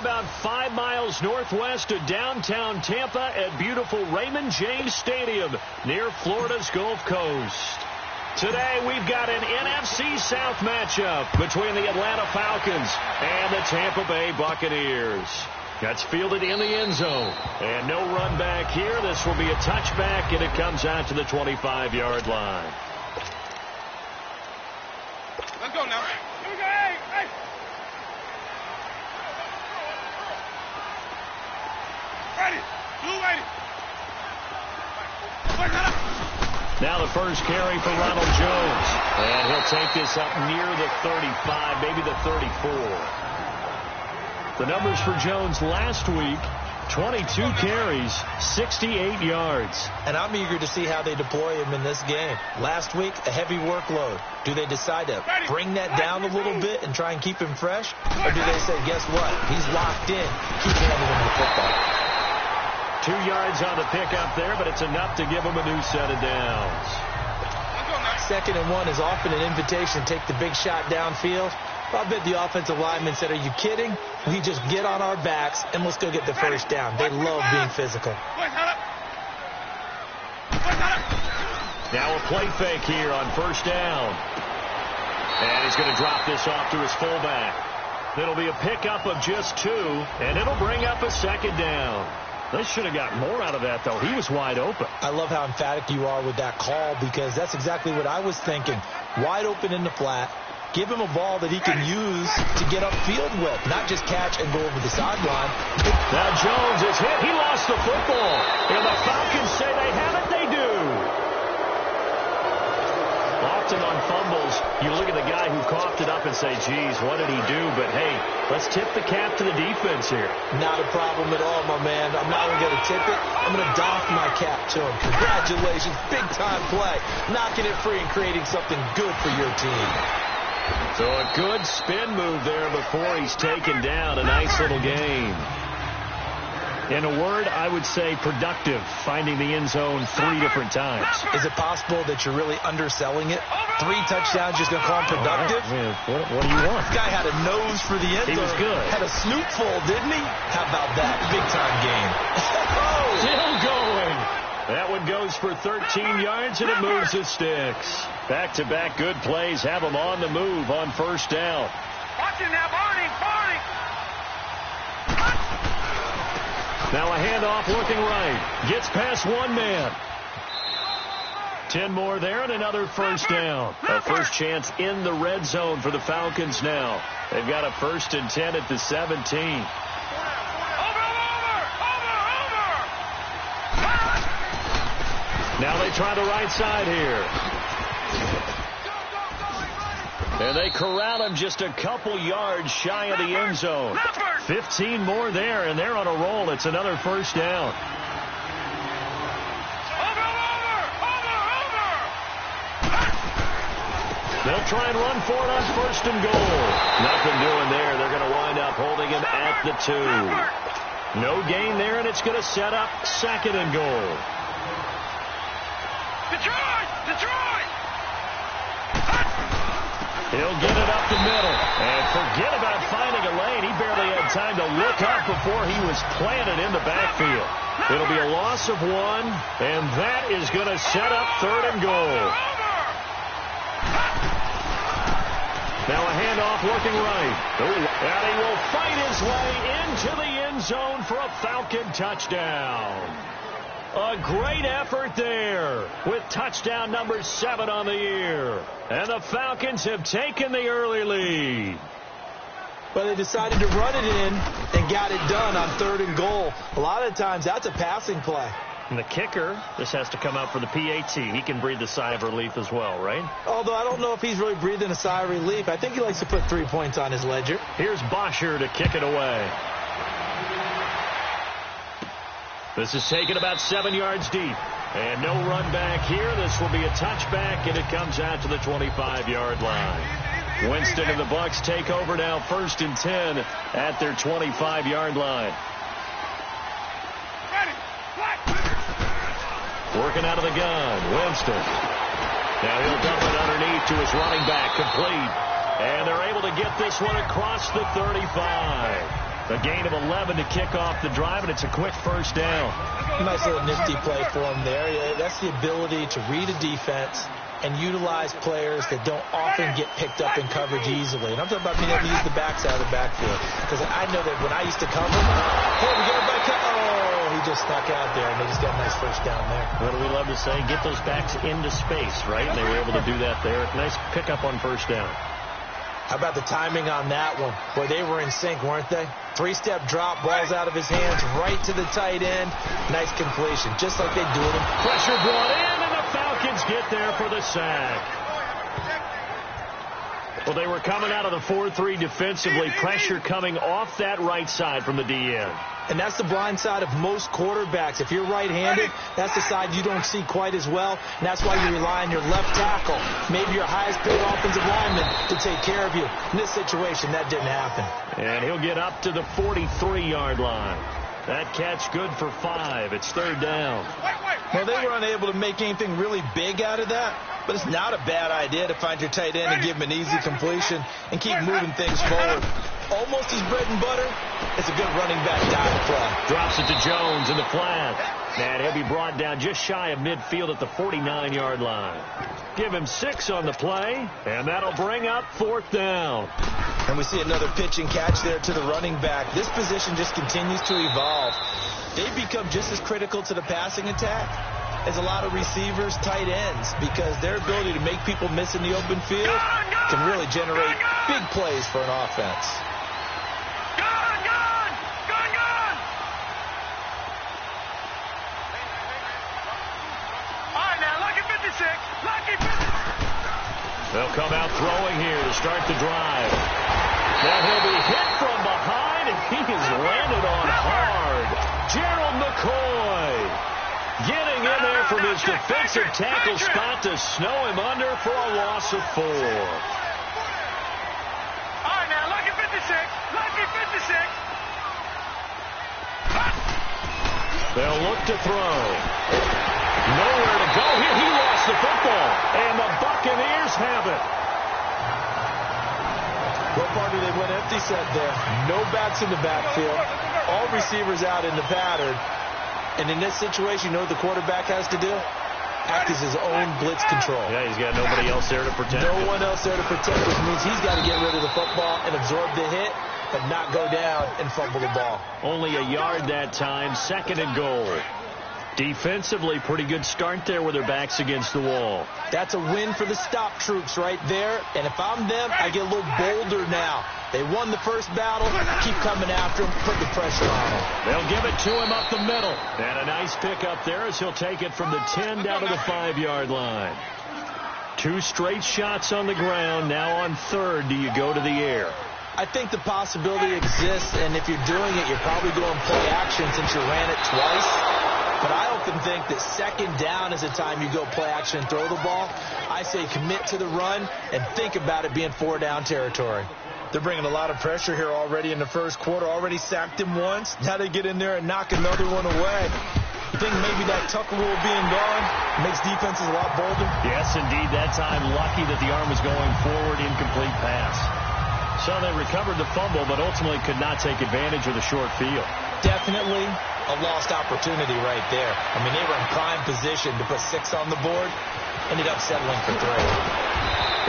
about 5 miles northwest of downtown Tampa at beautiful Raymond James Stadium near Florida's Gulf Coast. Today, we've got an NFC South matchup between the Atlanta Falcons and the Tampa Bay Buccaneers. That's fielded in the end zone. And no run back here. This will be a touchback, and it comes out to the 25-yard line. Let's go now. Hey. Ready. Blue ready. Now the first carry for Ronald Jones. And he'll take this up near the 35, maybe the 34. The numbers for Jones last week, 22 carries, 68 yards. And I'm eager to see how they deploy him in this game. Last week, a heavy workload. Do they decide to bring that down a little bit and try and keep him fresh? Or do they say, guess what? He's locked in. Keep handing him the football. 2 yards on the pickup there, but it's enough to give him a new set of downs. 2nd and 1 is often an invitation to take the big shot downfield. I bet the offensive lineman said, are you kidding? We just get on our backs and let's go get the first down. They love being physical. Now a play fake here on first down. And he's going to drop this off to his fullback. It'll be a pickup of just 2, and it'll bring up a 2nd down. They should have got more out of that, though. He was wide open. I love how emphatic you are with that call, because that's exactly what I was thinking. Wide open in the flat. Give him a ball that he can use to get upfield with, not just catch and go over the sideline. Now Jones is hit. He lost the football. And the Falcons say they have it. They do. Often on fumbles, you look at the guy who coughed it up and say, geez, what did he do? But, hey, let's tip the cap to the defense here. Not a problem at all, my man. I'm not even going to tip it. I'm going to doff my cap to him. Congratulations. Big-time play. Knocking it free and creating something good for your team. So a good spin move there before he's taken down. A nice little game. In a word, I would say productive, finding the end zone 3 different times. Is it possible that you're really underselling it? 3 touchdowns, just going to call him productive? What do you want? This guy had a nose for the end zone. He was good. Had a snoot full, didn't he? How about that? Big-time game. Still going. That one goes for 13 yards, and it moves the sticks. Back-to-back good plays have them on the move on first down. Watch him now, Barney. Now a handoff looking right. Gets past one man. 10 more there and another first down. A first chance in the red zone for the Falcons now. They've got a 1st and 10 at the 17. Now they try the right side here. And they corral him just a couple yards shy of the end zone. 15 more there, and they're on a roll. It's another first down. They'll try and run for it on 1st and goal. Nothing doing there. They're going to wind up holding him at the 2. No gain there, and it's going to set up 2nd and goal. Detroit! He'll get it up the middle. And forget about finding a lane. He barely had time to look up before he was planted in the backfield. It'll be a loss of 1, and that is going to set up 3rd and goal. Now a handoff looking right. And he will fight his way into the end zone for a Falcon touchdown. A great effort there with touchdown number 7 on the year. And the Falcons have taken the early lead. But they decided to run it in and got it done on 3rd and goal. A lot of times that's a passing play. And the kicker, this has to come out for the PAT. He can breathe a sigh of relief as well, right? Although I don't know if he's really breathing a sigh of relief. I think he likes to put 3 points on his ledger. Here's Bosher to kick it away. This is taken about 7 yards deep. And no run back here. This will be a touchback, and it comes out to the 25-yard line. Winston and the Bucs take over now, 1st and 10 at their 25-yard line. Working out of the gun, Winston. Now he'll dump it underneath to his running back, complete. And they're able to get this one across the 35. A gain of 11 to kick off the drive, and it's a quick first down. Nice little nifty play for him there. Yeah, that's the ability to read a defense and utilize players that don't often get picked up in coverage easily. And I'm talking about being able to use the backside of the backfield. Because I know that when I used to cover, hey, we got a back. Oh, he just snuck out there, and they just got a nice first down there. What do we love to say? Get those backs into space, right? And they were able to do that there. Nice pickup on first down. How about the timing on that one? Boy, they were in sync, weren't they? Three-step drop, balls out of his hands, right to the tight end. Nice completion, just like they do it. Pressure brought in, and the Falcons get there for the sack. Well, they were coming out of the 4-3 defensively. Pressure coming off that right side from the DN. And that's the blind side of most quarterbacks. If you're right-handed, that's the side you don't see quite as well. And that's why you rely on your left tackle, maybe your highest-paid offensive lineman, to take care of you. In this situation, that didn't happen. And he'll get up to the 43-yard line. That catch good for 5. It's third down. Well, they were unable to make anything really big out of that, but it's not a bad idea to find your tight end and give him an easy completion and keep moving things forward. Almost his bread and butter. It's a good running back dive play. Drops it to Jones in the flat. And he'll be brought down just shy of midfield at the 49-yard line. Give him 6 on the play, and that'll bring up fourth down. And we see another pitch and catch there to the running back. This position just continues to evolve. They've become just as critical to the passing attack as a lot of receivers, tight ends, because their ability to make people miss in the open field can really generate big plays for an offense. They'll come out throwing here to start the drive. Now he'll be hit from behind, and he has landed on hard. Gerald McCoy getting in there from his defensive tackle spot to snow him under for a loss of 4. All right, now, lucky 56. Lucky 56. They'll look to throw. Nowhere to go here. He lost the football, and the Buccaneers have it. What part do they went empty set there? No backs in the backfield. All receivers out in the pattern. And in this situation, you know what the quarterback has to do? Act as his own blitz control. Yeah, he's got nobody else there to protect No him. one else there to protect, which means he's got to get rid of the football and absorb the hit, but not go down and fumble the ball. Only a yard that time, second and goal. Defensively, pretty good start there with their backs against the wall. That's a win for the stop troops right there. And if I'm them, I get a little bolder now. They won the first battle. Keep coming after him. Put the pressure on him. They'll give it to him up the middle. And a nice pickup there as he'll take it from the 10 down to the 5-yard line. 2 straight shots on the ground. Now on third, do you go to the air? I think the possibility exists, and if you're doing it, you're probably going play action since you ran it twice. But I often think that second down is the time you go play action and throw the ball. I say commit to the run and think about it being 4-down territory. They're bringing a lot of pressure here already in the first quarter. Already sacked him once. Now they get in there and knock another one away. You think maybe that Tucker rule being gone makes defenses a lot bolder? Yes, indeed. That time lucky that the arm was going forward, incomplete pass. So they recovered the fumble, but ultimately could not take advantage of the short field. Definitely a lost opportunity right there. I mean, they were in prime position to put 6 on the board. Ended up settling for 3.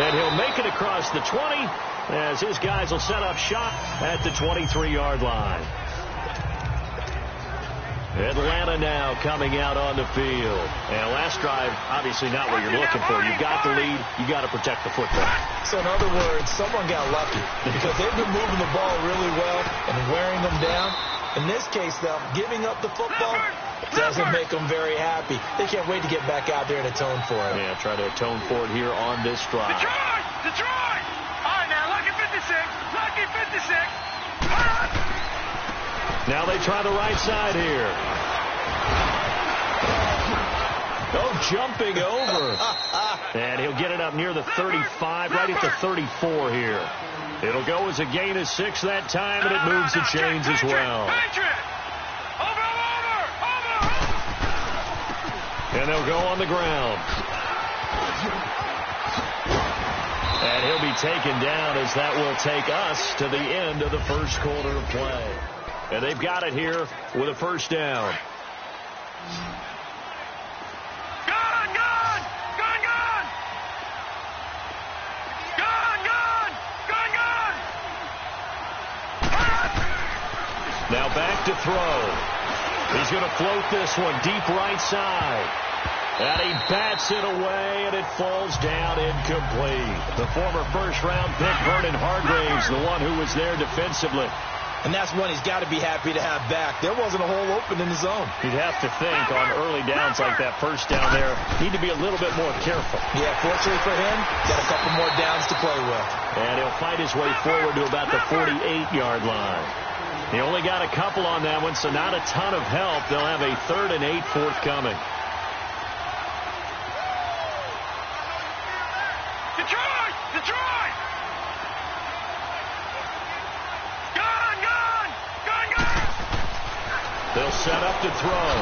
And he'll make it across the 20 as his guys will set up shop at the 23-yard line. Atlanta now coming out on the field. And last drive, obviously not what you're looking for. You've got the lead. You got to protect the football. So in other words, someone got lucky because they've been moving the ball really well and wearing them down. In this case, though, giving up the football doesn't make them very happy. They can't wait to get back out there and atone for it. Yeah, try to atone for it here on this drive. Detroit! Detroit! All right, now, lucky 56. Lucky 56. Now they try the right side here. Oh, jumping over. And he'll get it up near the 35, right at the 34 here. It'll go as a gain of 6 that time, and it moves the chains as well. And they'll go on the ground. And he'll be taken down as that will take us to the end of the first quarter of play. And they've got it here with a first down. Now back to throw. He's going to float this one deep right side. And he bats it away, and it falls down incomplete. The former first-round pick, Vernon Hargraves, the one who was there defensively. And that's one he's got to be happy to have back. There wasn't a hole open in the zone. You'd have to think on early downs like that first down there, need to be a little bit more careful. Yeah, fortunately for him, got a couple more downs to play with. And he'll fight his way forward to about the 48-yard line. He only got a couple on that one, so not a ton of help. They'll have a 3rd and 8 forthcoming. Detroit! Detroit! Gun! They'll set up to throw.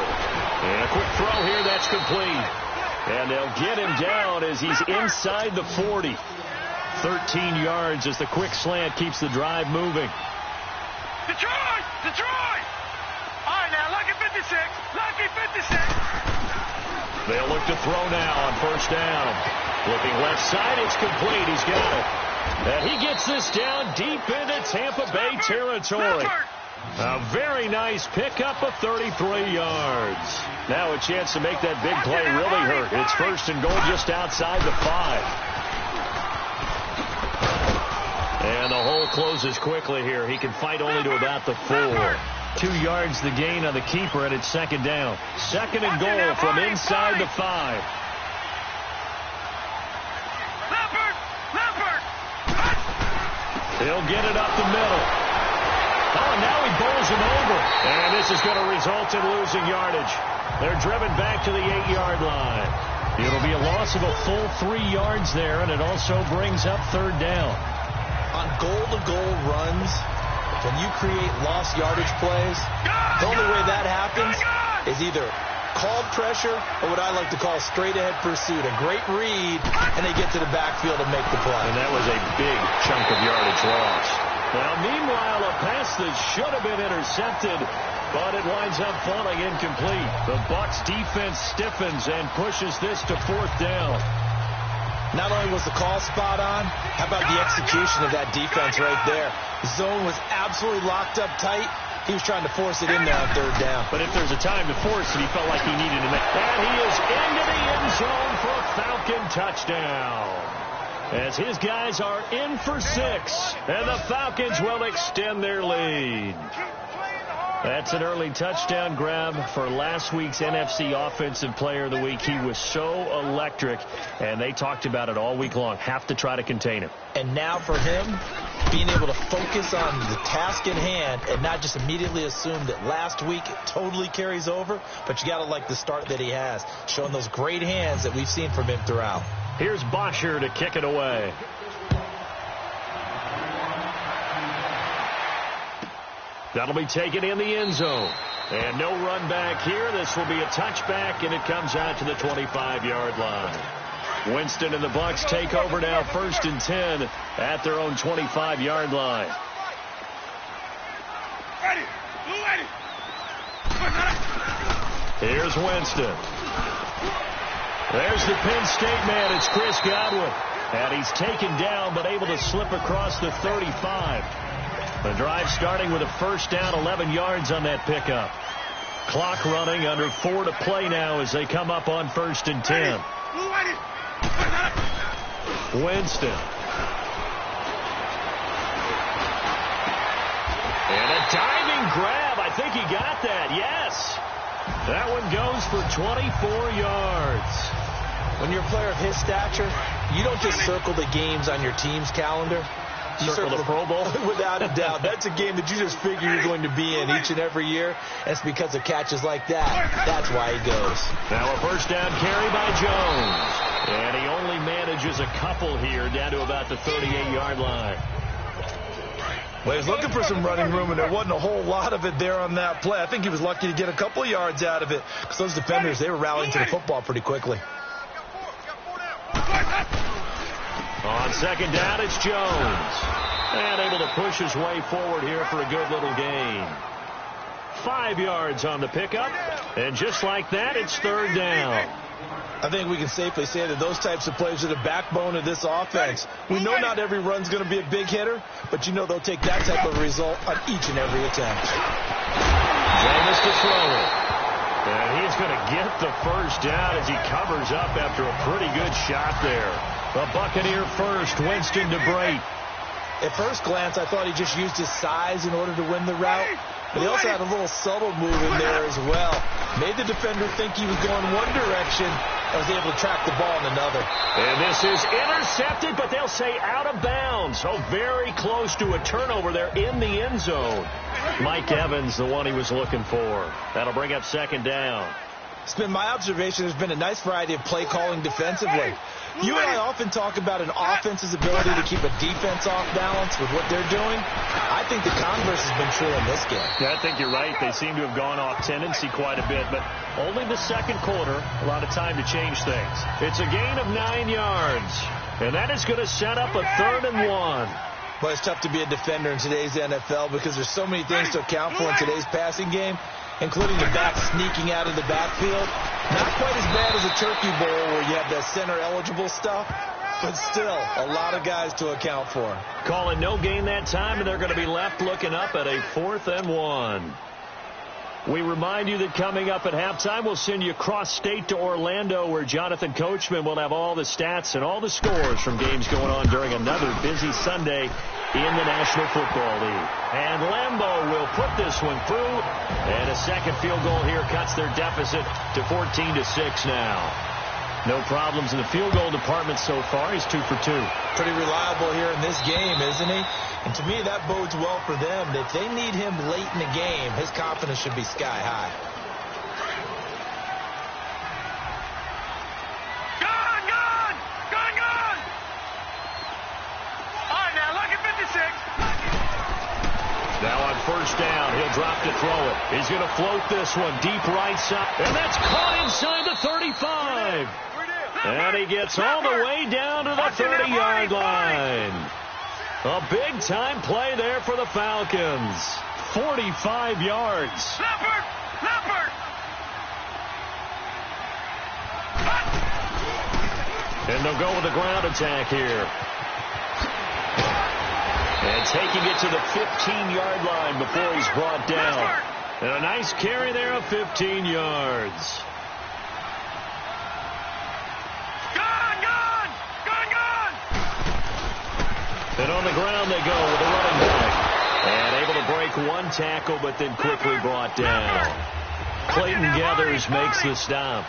And a quick throw here, that's complete. And they'll get him down as he's inside the 40. 13 yards as the quick slant keeps the drive moving. Detroit! Detroit! All right, now, lucky 56. Lucky 56. They'll look to throw now on first down. Looking left side, it's complete. He's got it. And he gets this down deep into Tampa Bay territory. A very nice pickup of 33 yards. Now a chance to make that big play really hurt. It's 1st and goal just outside the 5. And the hole closes quickly here. He can fight only to about the 4. 2 yards the gain on the keeper, and it's 2nd down. 2nd and goal from inside the 5. He'll get it up the middle. Oh, now he bowls him over. And this is going to result in losing yardage. They're driven back to the 8-yard line. It'll be a loss of a full 3 yards there, and it also brings up 3rd down. On goal-to-goal runs, when you create lost yardage plays, the only way that happens is either called pressure or what I like to call straight-ahead pursuit. A great read, and they get to the backfield and make the play. And that was a big chunk of yardage loss. Now, meanwhile, a pass that should have been intercepted, but it winds up falling incomplete. The Bucs defense stiffens and pushes this to 4th down. Not only was the call spot on, how about the execution of that defense right there? The zone was absolutely locked up tight. He was trying to force it in there on 3rd down. But if there's a time to force it, he felt like he needed to make. And he is into the end zone for a Falcon touchdown. As his guys are in for 6, and the Falcons will extend their lead. That's an early touchdown grab for last week's NFC Offensive Player of the Week. He was so electric, and they talked about it all week long. Have to try to contain him. And now for him, being able to focus on the task in hand and not just immediately assume that last week it totally carries over, but you got to like the start that he has, showing those great hands that we've seen from him throughout. Here's Bosher to kick it away. That'll be taken in the end zone. And no run back here. This will be a touchback, and it comes out to the 25-yard line. Winston and the Bucs take over now 1st and 10 at their own 25-yard line. Here's Winston. There's the Penn State man. It's Chris Godwin. And he's taken down but able to slip across the 35. The drive starting with a 1st down, 11 yards on that pickup. Clock running, under 4 to play now as they come up on 1st and 10. Winston. And a diving grab. I think he got that. Yes. That one goes for 24 yards. When you're a player of his stature, you don't just circle the games on your team's calendar. You circle the Pro Bowl? Without a doubt. That's a game that you just figure you're going to be in each and every year. It's because of catches like that. That's why he goes. Now a 1st down carry by Jones. And he only manages a couple here down to about the 38-yard line. Well, he was looking for some running room, and there wasn't a whole lot of it there on that play. I think he was lucky to get a couple yards out of it because those defenders, they were rallying to the football pretty quickly. On second down, it's Jones. And able to push his way forward here for a good little gain. 5 yards on the pickup. And just like that, it's third down. I think we can safely say that those types of plays are the backbone of this offense. We know not every run's going to be a big hitter, but you know they'll take that type of result on each and every attempt. Jameis to throw it. And he's going to get the first down as he covers up after a pretty good shot there. The Buccaneer first, Winston to Brate. At first glance, I thought he just used his size in order to win the route. But he also had a little subtle move in there as well. Made the defender think he was going one direction. I was able to track the ball in another. And this is intercepted, but they'll say out of bounds. So very close to a turnover there in the end zone. Mike Evans, the one he was looking for. That'll bring up second down. It's been my observation there's been a nice variety of play calling defensively. You and I often talk about an offense's ability to keep a defense off balance with what they're doing. I think the converse has been true in this game. Yeah, I think you're right. They seem to have gone off tendency quite a bit, but only the second quarter, a lot of time to change things. It's a gain of 9 yards, and that is going to set up a 3rd and 1. Well, it's tough to be a defender in today's NFL because there's so many things to account for in today's passing game, including the back sneaking out of the backfield. Not quite as bad as a turkey bowl where you have that center-eligible stuff, but still a lot of guys to account for. Calling no gain that time, and they're going to be left looking up at a 4th and 1. We remind you that coming up at halftime, we'll send you cross-state to Orlando, where Jonathan Coachman will have all the stats and all the scores from games going on during another busy Sunday in the National Football League. And Lambeau will put this one through, and a second field goal here cuts their deficit to 14-6 now. No problems in the field goal department so far. He's 2 for 2. Pretty reliable here in this game, isn't he? And to me, that bodes well for them. If they need him late in the game, his confidence should be sky high. Gone! All right, now, look at 56. Now on first down, he'll drop to throw it. He's going to float this one deep right side. And that's caught inside the 35. And he gets all the way down to the 30-yard line. A big-time play there for the Falcons. 45 yards. Leopard! And they'll go with the ground attack here. And taking it to the 15-yard line before he's brought down. And a nice carry there of 15 yards. And on the ground they go with the running back. And able to break one tackle, but then quickly brought down. Clayton Gathers makes the stop.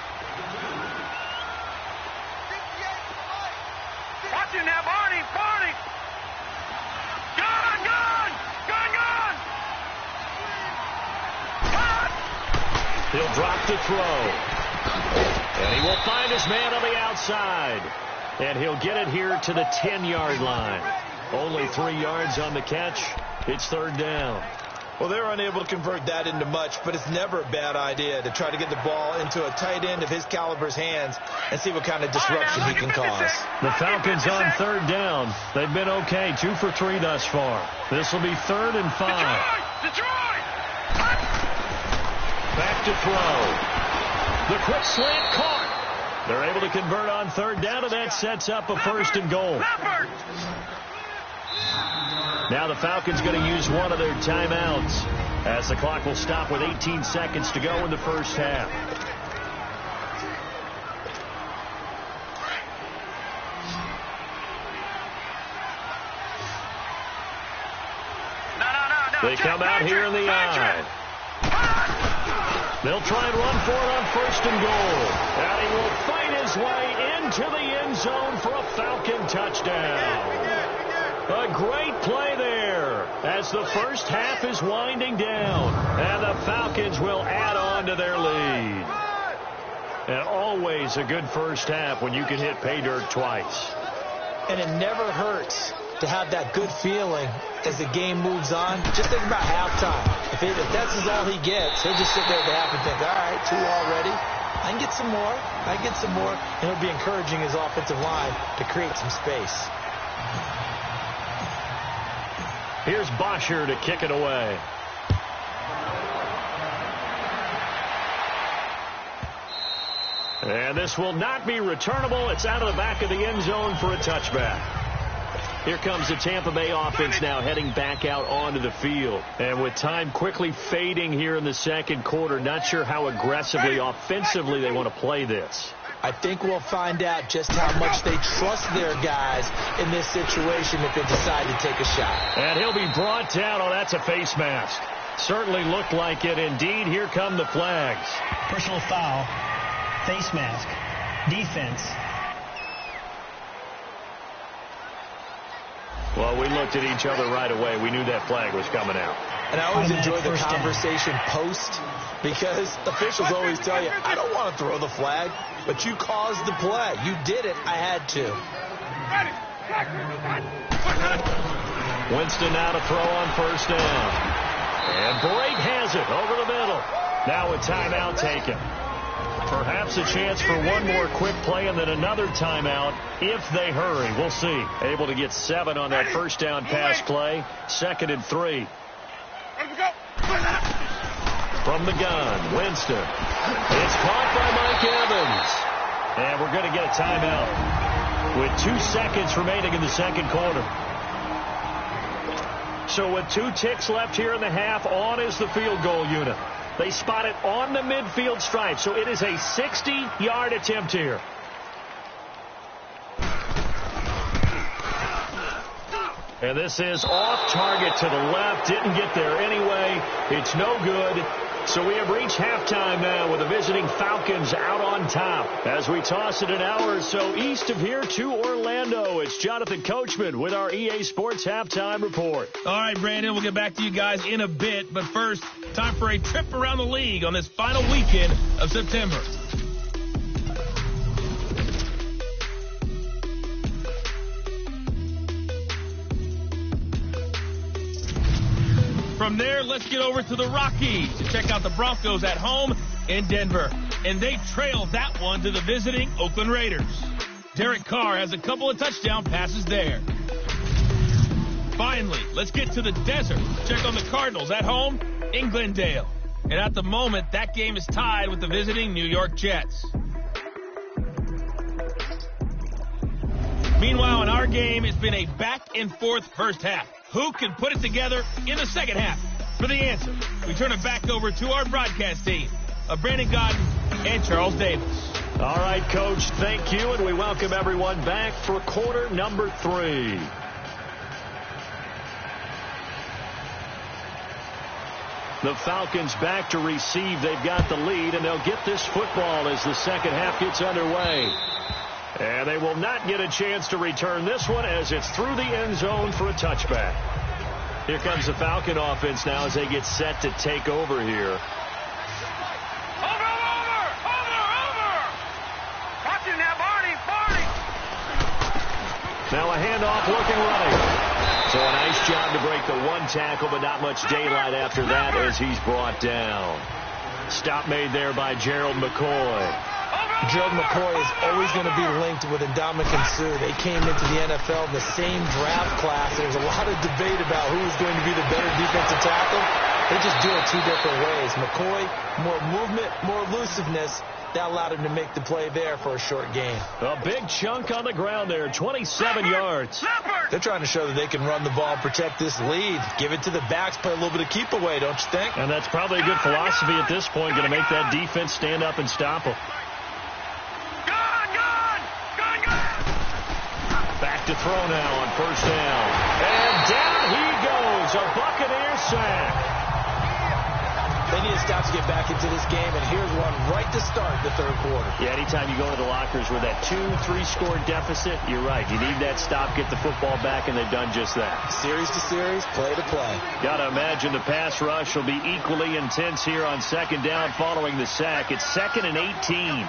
Watch him now, Barney! Gone! He'll drop the throw. And he will find his man on the outside. And he'll get it here to the 10-yard line. Only 3 yards on the catch. It's third down. Well, they're unable to convert that into much, but it's never a bad idea to try to get the ball into a tight end of his caliber's hands and see what kind of disruption he can cause. The Falcons on third down. They've been okay, 2 for 3 thus far. This will be 3rd and 5. Detroit! Back to throw. The quick slant caught. They're able to convert on third down, and that sets up a 1st and goal. Now the Falcons going to use one of their timeouts as the clock will stop with 18 seconds to go in the first half. No. They come out here in the eye. They'll try and run for it on 1st and goal. And he will fight his way into the end zone for a Falcon touchdown. A great play there as the first half is winding down. And the Falcons will add on to their lead. And always a good first half when you can hit pay dirt twice. And it never hurts to have that good feeling as the game moves on. Just think about halftime. If that's all he gets, he'll just sit there at the half and think, all right, 2 already. I can get some more. And he'll be encouraging his offensive line to create some space. Here's Bosher to kick it away. And this will not be returnable. It's out of the back of the end zone for a touchback. Here comes the Tampa Bay offense now heading back out onto the field. And with time quickly fading here in the second quarter, not sure how aggressively, offensively they want to play this. I think we'll find out just how much they trust their guys in this situation if they decide to take a shot. And he'll be brought down. Oh, that's a face mask. Certainly looked like it. Indeed, here come the flags. Personal foul, face mask, defense. Well, we looked at each other right away. We knew that flag was coming out. And I always enjoy the conversation post because officials always tell you, I don't want to throw the flag, but you caused the play. You did it. I had to. Winston now to throw on first down. And Brake has it over the middle. Now a timeout taken. Perhaps a chance for one more quick play and then another timeout if they hurry. We'll see. Able to get 7 on that first down pass play. 2nd and 3. From the gun, Winston. It's caught by Mike Evans. And we're going to get a timeout with 2 seconds remaining in the second quarter. So with 2 ticks left here in the half, on is the field goal unit. They spot it on the midfield stripe, so it is a 60-yard attempt here. And this is off target to the left. Didn't get there anyway. It's no good. So we have reached halftime now with the visiting Falcons out on top. As we toss it an hour or so east of here to Orlando, it's Jonathan Coachman with our EA Sports Halftime Report. All right, Brandon, we'll get back to you guys in a bit. But first, time for a trip around the league on this final weekend of September. From there, let's get over to the Rockies to check out the Broncos at home in Denver. And they trail that one to the visiting Oakland Raiders. Derek Carr has a couple of touchdown passes there. Finally, let's get to the desert to check on the Cardinals at home in Glendale. And at the moment, that game is tied with the visiting New York Jets. Meanwhile, in our game, it's been a back-and-forth first half. Who can put it together in the second half? For the answer, we turn it back over to our broadcast team of Brandon Godden and Charles Davis. All right, Coach, thank you, and we welcome everyone back for quarter number 3. The Falcons back to receive. They've got the lead, and they'll get this football as the second half gets underway. And they will not get a chance to return this one as it's through the end zone for a touchback. Here comes the Falcon offense now as they get set to take over here. Over! Watch it now, Barney! Now a handoff looking running. So a nice job to break the 1 tackle, but not much daylight after that as he's brought down. Stop made there by Gerald McCoy. Gerald McCoy is always going to be linked with Ndamukong Suh. They came into the NFL in the same draft class. There's a lot of debate about who is going to be the better defensive tackle. They just do it 2 different ways. McCoy, more movement, more elusiveness. That allowed him to make the play there for a short gain. A big chunk on the ground there, 27 yards. They're trying to show that they can run the ball, protect this lead. Give it to the backs, play a little bit of keep away, don't you think? And that's probably a good philosophy at this point, going to make that defense stand up and stop them. Back to throw now on first down. And down he goes. A Buccaneer sack. They need to stop to get back into this game, and here's one right to start the third quarter. Yeah, anytime you go to the lockers with that 2-3 score deficit, you're right. You need that stop, get the football back, and they've done just that. Series to series, play to play. Got to imagine the pass rush will be equally intense here on second down following the sack. It's 2nd and 18.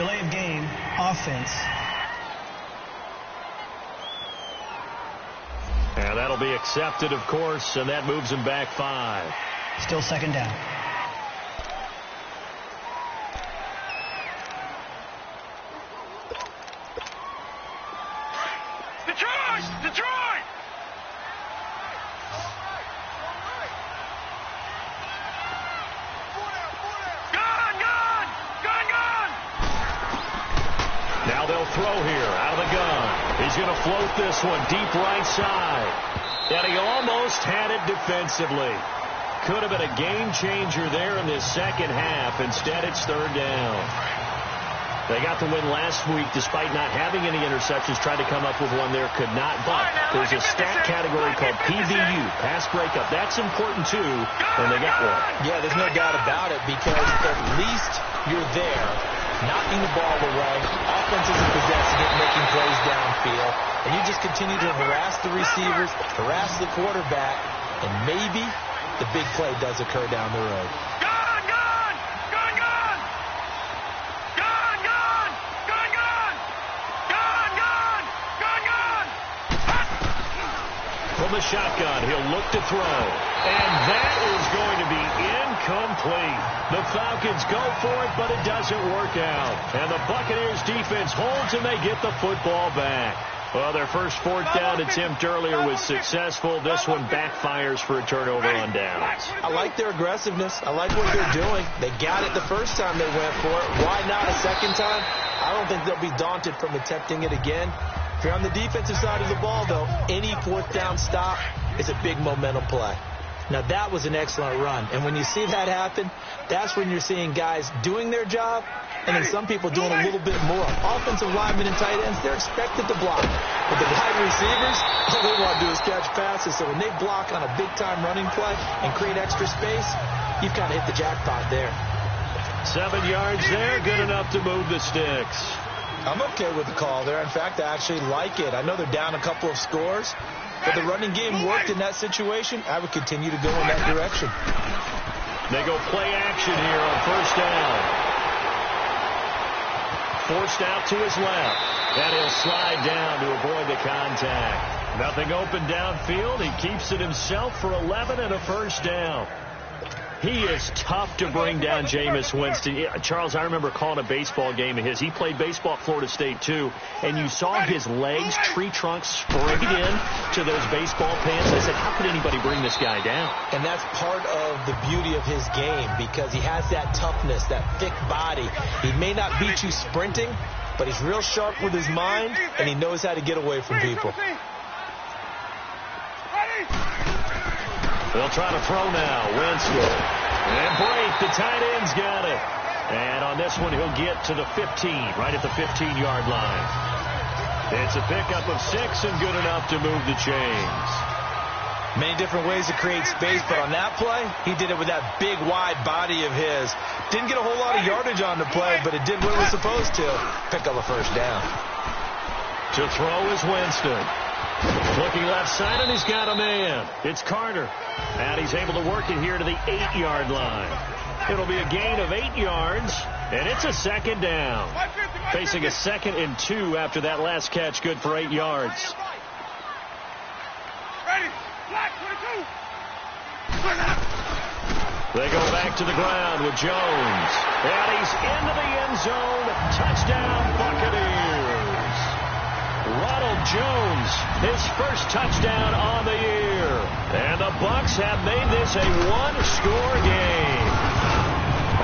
delay of game offense. And that'll be accepted, of course, and that moves him back 5. Still second down. Detroit! Gun! Now they'll throw here out of the gun. He's going to float this one deep right side. And he almost had it defensively. Could have been a game changer there in this second half. Instead, it's third down. They got the win last week despite not having any interceptions. Tried to come up with one there, could not. But there's a stat category called PVU, pass breakup. That's important too, and they got one. Yeah, there's no doubt about it because at least you're there, knocking the ball away. Offense isn't possessing it, making plays downfield. And you just continue to harass the receivers, harass the quarterback, and maybe the big play does occur down the road. From the shotgun, he'll look to throw. And that is going to be incomplete. The Falcons go for it, but it doesn't work out. And the Buccaneers defense holds, and they get the football back. Well, their first fourth down attempt earlier was successful. This one backfires for a turnover on downs. I like their aggressiveness. I like what they're doing. They got it the first time they went for it. Why not a second time? I don't think they'll be daunted from attempting it again. If you're on the defensive side of the ball, though, any fourth down stop is a big momentum play. Now, that was an excellent run. And when you see that happen, that's when you're seeing guys doing their job and then some people doing a little bit more. Offensive linemen and tight ends, they're expected to block. But the wide receivers, all they want to do is catch passes. So when they block on a big-time running play and create extra space, you've kind of hit the jackpot there. 7 yards there, good enough to move the sticks. I'm okay with the call there. In fact, I actually like it. I know they're down a couple of scores, but the running game worked in that situation. I would continue to go in that direction. They go play action here on first down. Forced out to his left. And he'll slide down to avoid the contact. Nothing open downfield. He keeps it himself for 11 and a first down. He is tough to bring down, Jameis Winston. Charles, I remember calling a baseball game of his. He played baseball at Florida State, too, and you saw his legs, tree trunks, sprayed in to those baseball pants. I said, how could anybody bring this guy down? And that's part of the beauty of his game because he has that toughness, that thick body. He may not beat you sprinting, but he's real sharp with his mind, and he knows how to get away from people. They'll try to throw now. Winston. And break. The tight end's got it. And on this one, he'll get to the 15, right at the 15-yard line. It's a pickup of 6 and good enough to move the chains. Many different ways to create space, but on that play, he did it with that big, wide body of his. Didn't get a whole lot of yardage on the play, but it did what it was supposed to. Pick up a first down. To throw is Winston. Looking left side, and he's got a man. It's Carter. And he's able to work it here to the 8-yard line. It'll be a gain of 8 yards, and it's a second down. Facing a 2nd and 2 after that last catch, good for 8 yards. Ready, black 22. They go back to the ground with Jones. And he's into the end zone. Touchdown, Buccaneers. Ronald Jones, his first touchdown on the year. And the Bucs have made this a one-score game.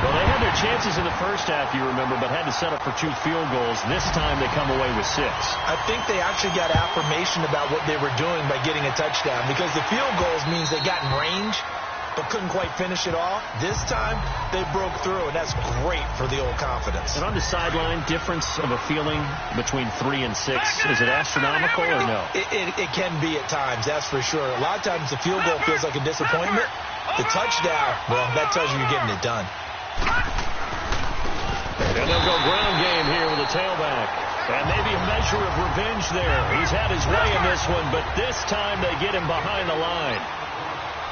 Well, they had their chances in the first half, you remember, but had to set up for 2 field goals. This time they come away with 6. I think they actually got affirmation about what they were doing by getting a touchdown because the field goals means they got in range but couldn't quite finish it off. This time, they broke through, and that's great for the old confidence. And on the sideline, difference of a feeling between 3 and 6, is it astronomical or no? It can be at times, that's for sure. A lot of times the field goal feels like a disappointment. The touchdown, well, that tells you you're getting it done. And they'll go ground game here with a tailback. And maybe a measure of revenge there. He's had his way in this one, but this time they get him behind the line.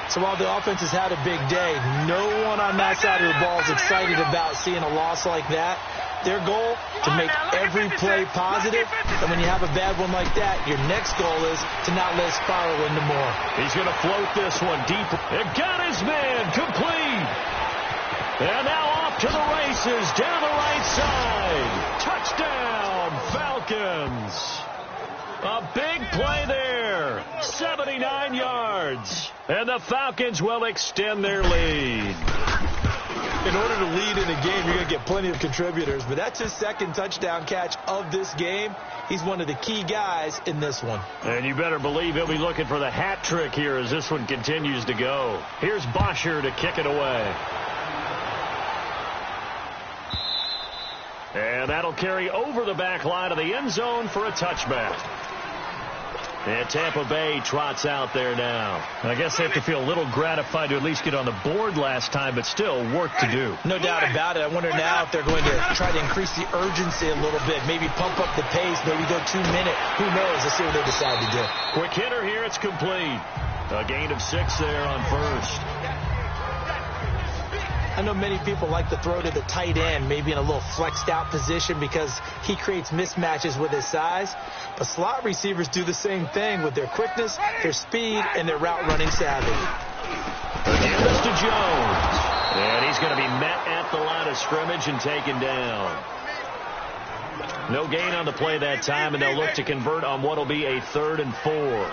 So while the offense has had a big day, no one on that side of the ball is excited about seeing a loss like that. Their goal, to make every play positive. And when you have a bad one like that, your next goal is to not let it spiral into more. He's going to float this one deep. It got his man complete. And now off to the races down the right side. Touchdown, Falcons. A big play there. 79 yards. And the Falcons will extend their lead. In order to lead in a game, you're going to get plenty of contributors, but that's his second touchdown catch of this game. He's one of the key guys in this one. And you better believe he'll be looking for the hat trick here as this one continues to go. Here's Bosher to kick it away. And that'll carry over the back line of the end zone for a touchback. And Tampa Bay trots out there now. I guess they have to feel a little gratified to at least get on the board last time, but still work to do. No doubt about it. I wonder now if they're going to try to increase the urgency a little bit, maybe pump up the pace, maybe go 2 minute. Who knows? Let's see what they decide to do. Quick hitter here. It's complete. A gain of 6 there on first. I know many people like to throw to the tight end, maybe in a little flexed out position because he creates mismatches with his size. But slot receivers do the same thing with their quickness, their speed, and their route running savvy. Again, this to Jones. And he's going to be met at the line of scrimmage and taken down. No gain on the play that time, and they'll look to convert on what will be a 3rd and 4.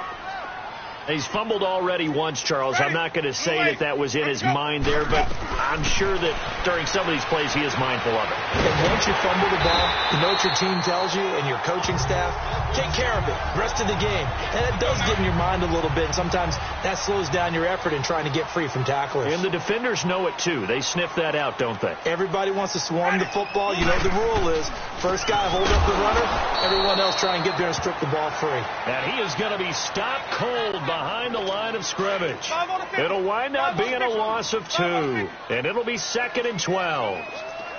He's fumbled already once, Charles. I'm not going to say that was in his mind there, but I'm sure that during some of these plays he is mindful of it. And once you fumble the ball, you know what your team tells you and your coaching staff? Take care of it. Rest of the game. And it does get in your mind a little bit, and sometimes that slows down your effort in trying to get free from tacklers. And the defenders know it, too. They sniff that out, don't they? Everybody wants to swarm the football. You know the rule is first guy hold up the runner, everyone else try and get there and strip the ball free. And he is going to be stopped cold behind the line of scrimmage. It'll wind up being a loss of 2, and it'll be 2nd and 12.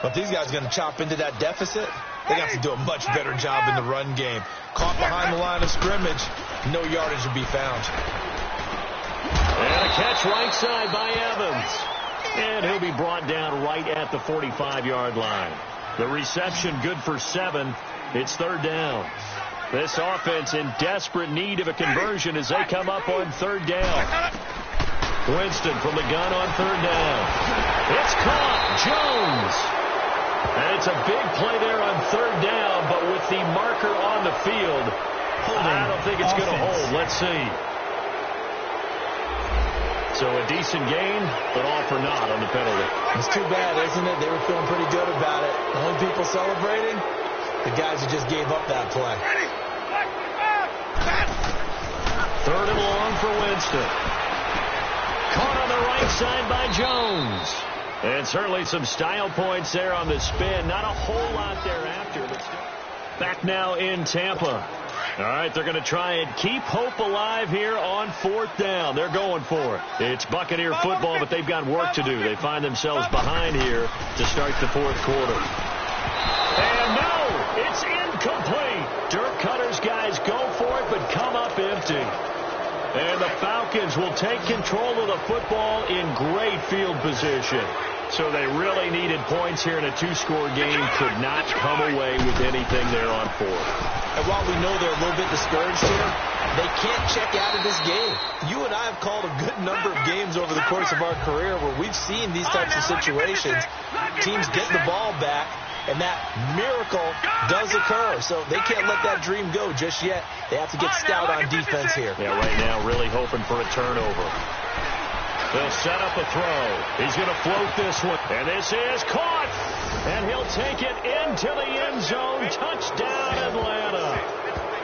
But these guys are going to chop into that deficit. They got to do a much better job in the run game. Caught behind the line of scrimmage, no yardage to be found. And a catch right side by Evans. And he'll be brought down right at the 45-yard line. The reception good for 7. It's 3rd down. This offense in desperate need of a conversion as they come up on 3rd down. Winston from the gun on 3rd down. It's caught. Jones. And it's a big play there on 3rd down, but with the marker on the field, I don't think it's going to hold. Let's see. So a decent gain, but all for naught on the penalty. It's too bad, isn't it? They were feeling pretty good about it. The only people celebrating, the guys who just gave up that play. 3rd and long for Winston. Caught on the right side by Jones. And certainly some style points there on the spin. Not a whole lot thereafter. But back now in Tampa. All right, they're going to try and keep hope alive here on 4th down. They're going for it. It's Buccaneer football, but they've got work to do. They find themselves behind here to start the 4th quarter. And no, it's incomplete. Dirk Cutter's guys go for it, but come up empty. And the Falcons will take control of the football in great field position. So they really needed points here in a 2-score game. Could not come away with anything there on 4th. And while we know they're a little bit discouraged here, they can't check out of this game. You and I have called a good number of games over the course of our career where we've seen these types of situations. Teams get the ball back, and that miracle does occur. So they can't let that dream go just yet. They have to get stout on defense here. Yeah, right now really hoping for a turnover. They'll set up a throw. He's going to float this one. And this is caught. And he'll take it into the end zone. Touchdown, Atlanta.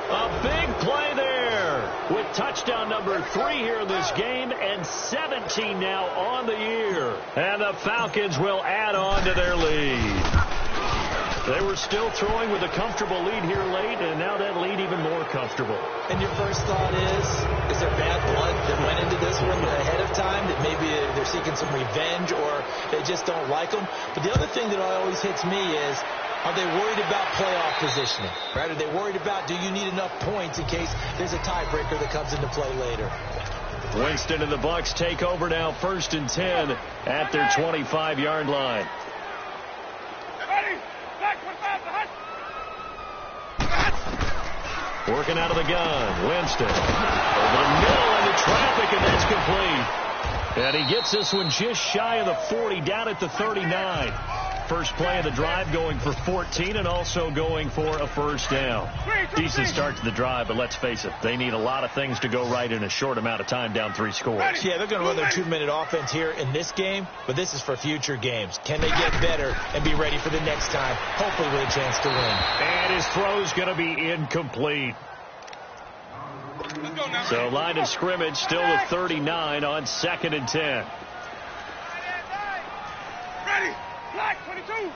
A big play there with touchdown number 3 here in this game and 17 now on the year. And the Falcons will add on to their lead. They were still throwing with a comfortable lead here late, and now that lead even more comfortable. And your first thought is there bad blood that went into this one ahead of time, that maybe they're seeking some revenge or they just don't like them? But the other thing that always hits me is, are they worried about playoff positioning? Right? Are they worried about, do you need enough points in case there's a tiebreaker that comes into play later? Winston and the Bucs take over now, 1st and 10 at their 25-yard line. Working out of the gun. Winston. Over the middle into traffic, and that's complete. And he gets this one just shy of the 40, down at the 39. First play of the drive, going for 14 and also going for a first down. Decent start to the drive, but let's face it, they need a lot of things to go right in a short amount of time, down 3 scores. Yeah, they're going to run their 2-minute offense here in this game, but this is for future games. Can they get better and be ready for the next time, hopefully with a chance to win? And his throw's going to be incomplete. So line of scrimmage still at 39 on 2nd and 10. Ready. Black 22.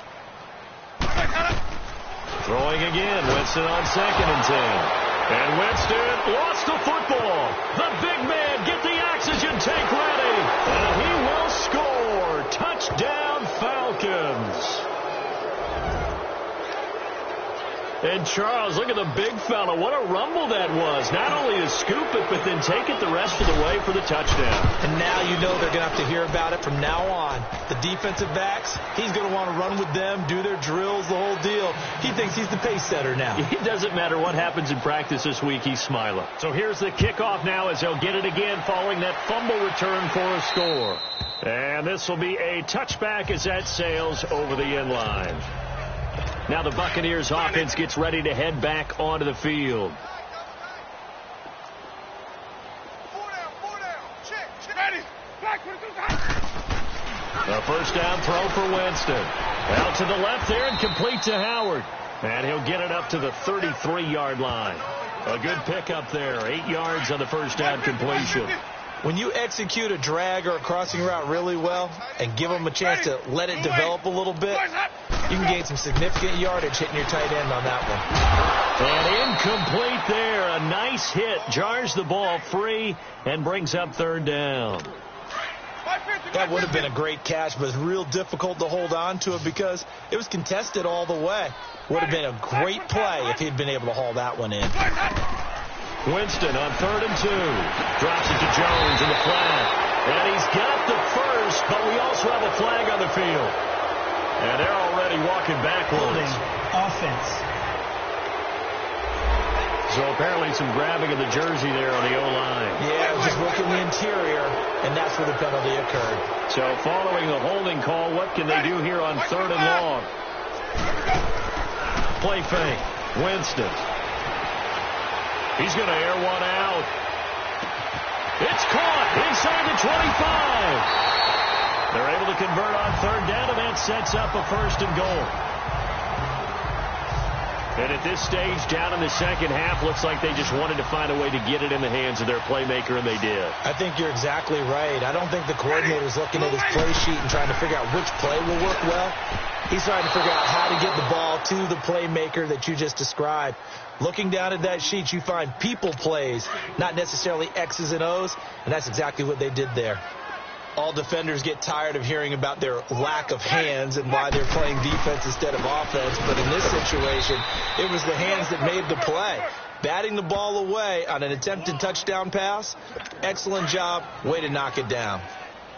Throwing again. Winston on 2nd and 10. And Winston lost the football. The big man, get the oxygen tank ready. And he will score. Touchdown, Falcons. And Charles, look at the big fella. What a rumble that was. Not only to scoop it, but then take it the rest of the way for the touchdown. And now you know they're going to have to hear about it from now on. The defensive backs, he's going to want to run with them, do their drills, the whole deal. He thinks he's the pace setter now. It doesn't matter what happens in practice this week, he's smiling. So here's the kickoff now as they'll get it again following that fumble return for a score. And this will be a touchback as that sails over the end line. Now the Buccaneers offense gets ready to head back onto the field. A first down throw for Winston. Out to the left there and complete to Howard. And he'll get it up to the 33-yard line. A good pickup there. 8 yards on the first down completion. When you execute a drag or a crossing route really well and give them a chance to let it develop a little bit, you can gain some significant yardage hitting your tight end on that one. And incomplete there. A nice hit. Jars the ball free and brings up 3rd down. That would have been a great catch, but it's real difficult to hold on to it because it was contested all the way. Would have been a great play if he'd been able to haul that one in. Winston on 3rd and 2. Drops it to Jones in the flag. And he's got the first, but we also have a flag on the field. And they're already walking backwards. Offense. So apparently some grabbing of the jersey there on the O-line. Yeah, just working the interior, and that's where the penalty occurred. So following the holding call, what can they do here on 3rd and long? Play fake. Winston. He's going to air one out. It's caught inside the 25. They're able to convert on 3rd down, and that sets up a 1st and goal. And at this stage, down in the second half, looks like they just wanted to find a way to get it in the hands of their playmaker, and they did. I think you're exactly right. I don't think the coordinator's looking at his play sheet and trying to figure out which play will work well. He's trying to figure out how to get the ball to the playmaker that you just described. Looking down at that sheet, you find people plays, not necessarily X's and O's, and that's exactly what they did there. All defenders get tired of hearing about their lack of hands and why they're playing defense instead of offense, but in this situation, it was the hands that made the play. Batting the ball away on an attempted touchdown pass, excellent job, way to knock it down.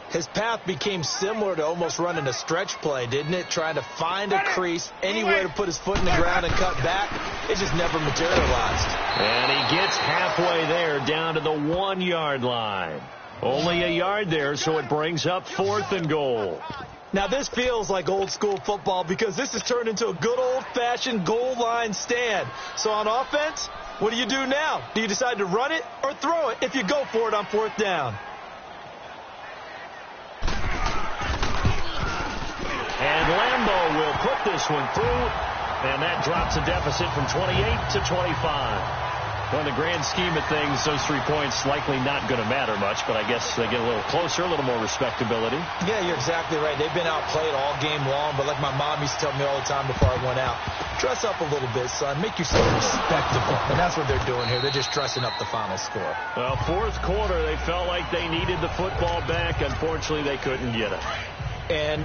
His path became similar to almost running a stretch play, didn't it? Trying to find a crease, anywhere to put his foot in the ground and cut back. It just never materialized. And he gets halfway there, down to the 1-yard line. Only a yard there, so it brings up 4th and goal. Now, this feels like old school football because this has turned into a good old-fashioned goal line stand. So on offense, what do you do now? Do you decide to run it or throw it if you go for it on 4th down? And Lambeau will put this one through, and that drops a deficit from 28 to 25. Well, in the grand scheme of things, those 3 points likely not going to matter much, but I guess they get a little closer, a little more respectability. Yeah, you're exactly right. They've been outplayed all game long, but like my mom used to tell me all the time before I went out, dress up a little bit, son. Make yourself respectable. And that's what they're doing here. They're just dressing up the final score. Well, 4th quarter, they felt like they needed the football back. Unfortunately, they couldn't get it. And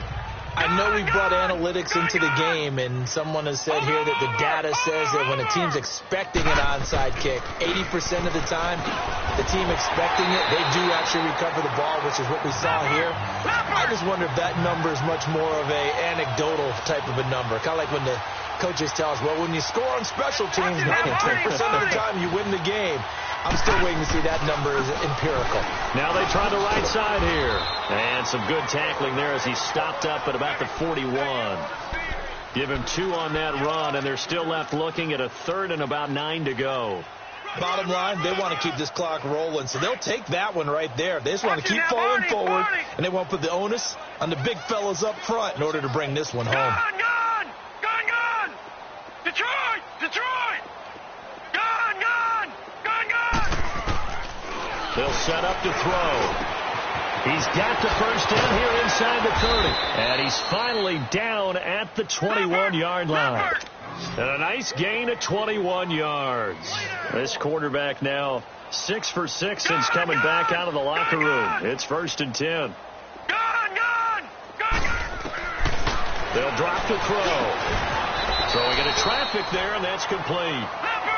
I know we brought analytics into the game, and someone has said here that the data says that when a team's expecting an onside kick, 80% of the time, the team expecting it, they do actually recover the ball, which is what we saw here. I just wonder if that number is much more of a anecdotal type of a number, kind of like when the Coaches tell us, well, when you score on special teams, 93% of the time you win the game. I'm still waiting to see that number is empirical. Now they try the right side here. And some good tackling there as he stopped up at about the 41. Give him 2 on that run, and they're still left looking at a 3rd and about 9 to go. Bottom line, they want to keep this clock rolling, so they'll take that one right there. They just want to keep falling forward, and they want to put the onus on the big fellas up front in order to bring this one home. Gun! Detroit! Detroit! Gun! They'll set up to throw. He's got the first down here inside the 30. And he's finally down at the 21-yard line. And a nice gain of 21 yards. This quarterback now 6 for 6 since coming back out of the locker room. It's 1st and 10. They'll drop the throw. Throwing into traffic there, and that's complete.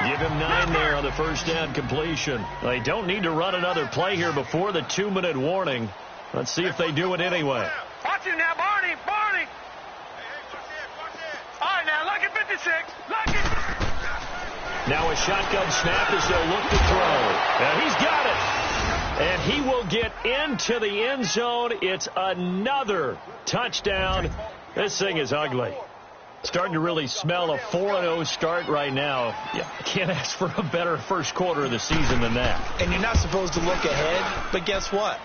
Give him 9 there on the first down completion. They don't need to run another play here before the 2-minute warning. Let's see if they do it anyway. Watch him now, Barney. All right, now, look at 56. Look at. Now a shotgun snap as they'll look to throw. Now he's got it. And he will get into the end zone. It's another touchdown. This thing is ugly. Starting to really smell a 4-0 start right now. Yeah, can't ask for a better first quarter of the season than that. And you're not supposed to look ahead, but guess what?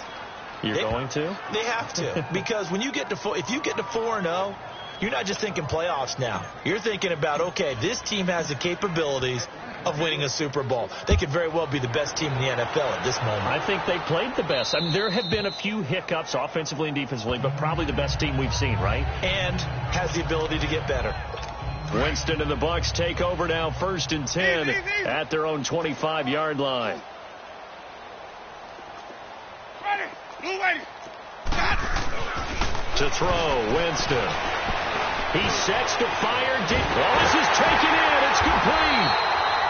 You're going to? They have to. Because when you get to if you get to 4-0, you're not just thinking playoffs now. You're thinking about, okay, this team has the capabilities of winning a Super Bowl. They could very well be the best team in the NFL at this moment. I think they played the best. I mean, there have been a few hiccups offensively and defensively, but probably the best team we've seen, right? And has the ability to get better. Winston and the Bucs take over now, 1st and 10 at their own 25-yard line. To throw, Winston. He sets to fire deep. Oh, this is taken in. It's complete.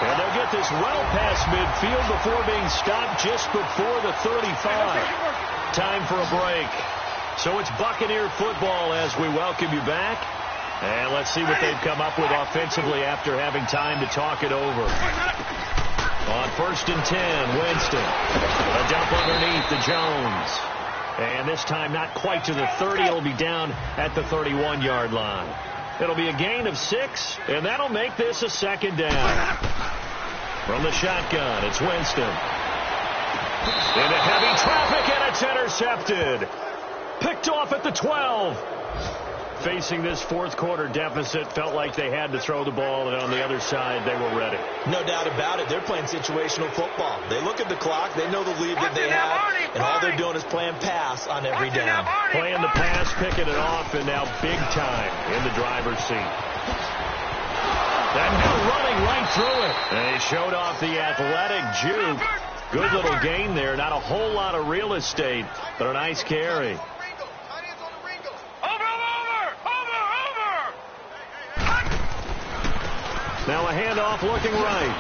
And they'll get this well past midfield before being stopped just before the 35. Time for a break. So it's Buccaneer football as we welcome you back. And let's see what they've come up with offensively after having time to talk it over. On 1st and 10, Winston. A dump underneath to Jones. And this time not quite to the 30. It'll be down at the 31-yard line. It'll be a gain of 6, and that'll make this a 2nd down. From the shotgun, it's Winston. Into heavy traffic, and it's intercepted. Picked off at the 12. Facing this fourth quarter deficit, felt like they had to throw the ball, and on the other side, they were ready. No doubt about it. They're playing situational football. They look at the clock. They know the lead that they have, and all they're doing is playing pass on every down. Playing the pass, picking it off, and now big time in the driver's seat. That new running right through it. And they showed off the athletic juke. Good little gain there. Not a whole lot of real estate, but a nice carry. Now a handoff looking right.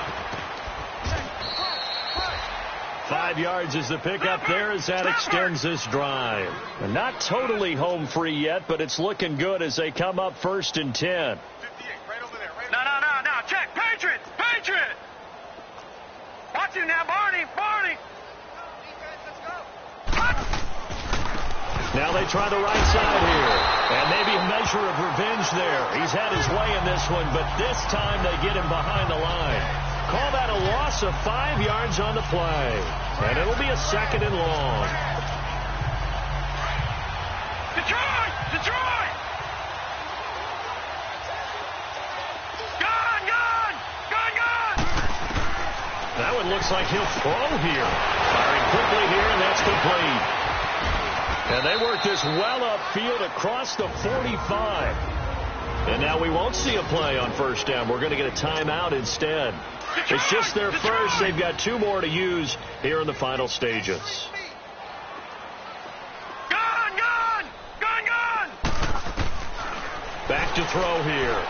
5 yards is the pickup there as that extends this drive. And not totally home free yet, but it's looking good as they come up 1st and 10. No. Check. Patriot. Watch him now, Barney. Now they try the right side here. And maybe a measure of revenge there. He's had his way in this one, but this time they get him behind the line. Call that a loss of 5 yards on the play. And it'll be a 2nd and long. Detroit! Gun! That one looks like he'll throw here. Firing quickly here, and that's complete. And they work this well upfield across the 45. And now we won't see a play on 1st down. We're going to get a timeout instead. It's just their first. They've got 2 more to use here in the final stages. Gun! Back to throw here.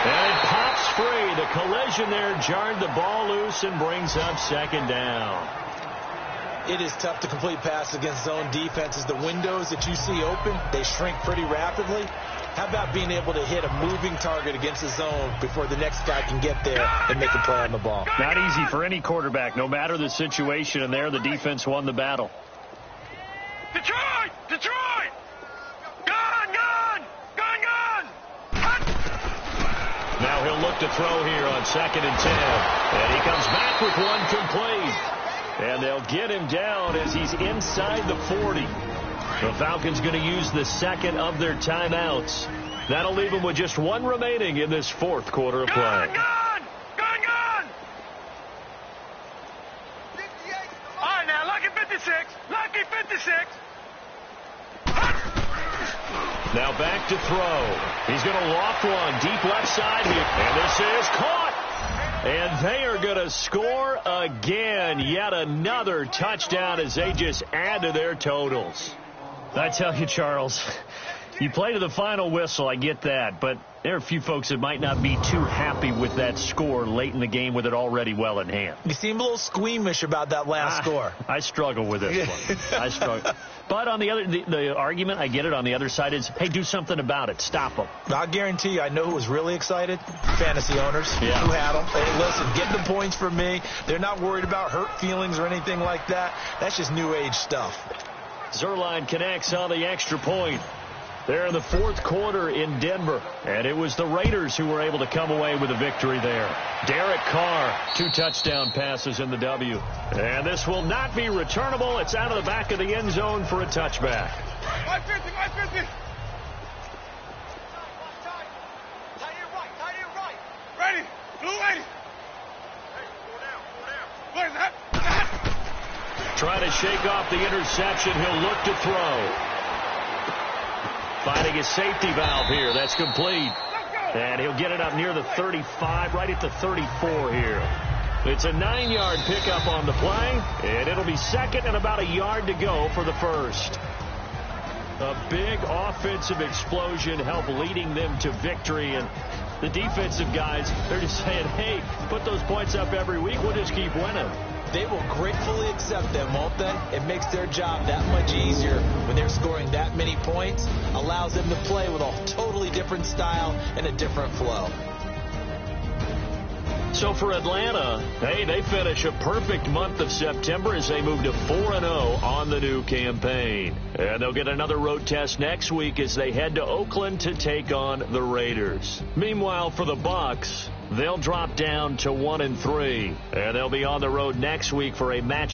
And it pops free. The collision there jarred the ball loose and brings up 2nd down. It is tough to complete passes against zone defenses. The windows that you see open, they shrink pretty rapidly. How about being able to hit a moving target against the zone before the next guy can get there and make a play on the ball? Not easy for any quarterback, no matter the situation, and there the defense won the battle. Detroit! Detroit! Gun! Gun! Gun! Gun! Now he'll look to throw here on 2nd and 10. And he comes back with one complete. And they'll get him down as he's inside the 40. The Falcons going to use the second of their timeouts. That'll leave them with just one remaining in this fourth quarter of play. Gun! Gun! Gun! Gun! All right, now, lucky 56. Lucky 56. Now back to throw. He's going to loft one deep left side here. And this is caught. And they are going to score again. Yet another touchdown as they just add to their totals. I tell you, Charles, you play to the final whistle, I get that, but there are a few folks that might not be too happy with that score late in the game with it already well in hand. You seem a little squeamish about that last score. I struggle with this one. I struggle. But on the other, the argument, I get it, on the other side is, hey, do something about it. Stop them. I'll guarantee you, I know who was really excited. Fantasy owners who had them. Hey, listen, get the points from me. They're not worried about hurt feelings or anything like that. That's just new age stuff. Zerline connects on the extra point. They're in the fourth quarter in Denver, and it was the Raiders who were able to come away with a victory there. Derek Carr, 2 touchdown passes in the W. And this will not be returnable. It's out of the back of the end zone for a touchback. 150, 150. Tight end right. Ready. Blue ready. Hey, pull down. What is that? Trying to shake off the interception. He'll look to throw. Finding his safety valve here. That's complete. And he'll get it up near the 35, right at the 34 here. It's a 9-yard pickup on the play, and it'll be second and about a yard to go for the first. A big offensive explosion helped leading them to victory, and the defensive guys, they're just saying, hey, put those points up every week. We'll just keep winning. They will gratefully accept them, won't they? It makes their job that much easier when they're scoring that many points. Allows them to play with a totally different style and a different flow. So for Atlanta, hey, they finish a perfect month of September as they move to 4-0 on the new campaign. And they'll get another road test next week as they head to Oakland to take on the Raiders. Meanwhile, for the Bucs, they'll drop down to 1-3, and they'll be on the road next week for a match